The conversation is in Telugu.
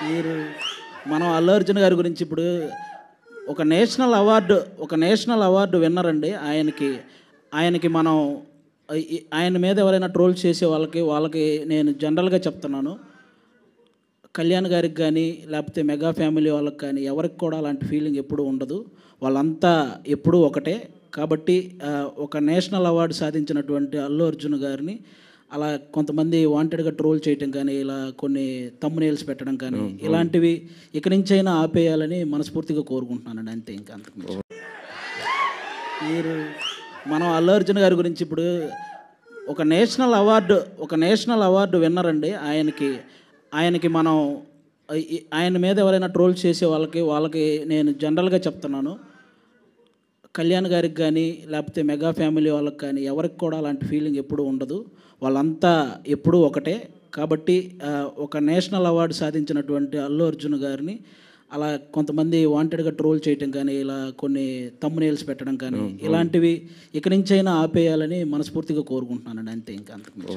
మీరు మనం అల్లు అర్జున్ గారి గురించి ఇప్పుడు ఒక నేషనల్ అవార్డు విన్నర్ అండి. ఆయనకి మనం ఆయన మీద ఎవరైనా ట్రోల్ చేసే వాళ్ళకి నేను జనరల్గా చెప్తున్నాను, కళ్యాణ్ గారికి కానీ లేకపోతే మెగా ఫ్యామిలీ వాళ్ళకి కానీ ఎవరికి కూడా అలాంటి ఫీలింగ్ ఎప్పుడూ ఉండదు. వాళ్ళంతా ఎప్పుడూ ఒకటే. కాబట్టి ఒక నేషనల్ అవార్డు సాధించినటువంటి అల్లు అర్జున్ గారిని అలా కొంతమంది వాంటెడ్గా ట్రోల్ చేయటం కానీ, ఇలా కొన్ని థంబ్‌నెయిల్స్ పెట్టడం కానీ, ఇలాంటివి ఇక నుంచైనా ఆపేయాలని మనస్ఫూర్తిగా కోరుకుంటున్నానండి. అంతే, ఇంకా అంతకు మీరు మనం అల్లు అర్జున్ గారి గురించి ఇప్పుడు ఒక నేషనల్ అవార్డు విన్నర్ అండి. ఆయనకి మనం ఆయన మీద ఎవరైనా ట్రోల్ చేసే వాళ్ళకి నేను జనరల్గా చెప్తున్నాను, కళ్యాణ్ గారికి కానీ లేకపోతే మెగా ఫ్యామిలీ వాళ్ళకి కానీ ఎవరికి కూడా అలాంటి ఫీలింగ్ ఎప్పుడూ ఉండదు. వాళ్ళంతా ఎప్పుడూ ఒకటే. కాబట్టి ఒక నేషనల్ అవార్డు సాధించినటువంటి అల్లు అర్జున్ గారిని అలా కొంతమంది వాంటెడ్గా ట్రోల్ చేయటం కానీ, ఇలా కొన్ని థంబ్‌నెయిల్స్ పెట్టడం కానీ, ఇలాంటివి ఇక నుంచైనా ఆపేయాలని మనస్ఫూర్తిగా కోరుకుంటున్నానండి. అంతే, ఇంకా అంతకు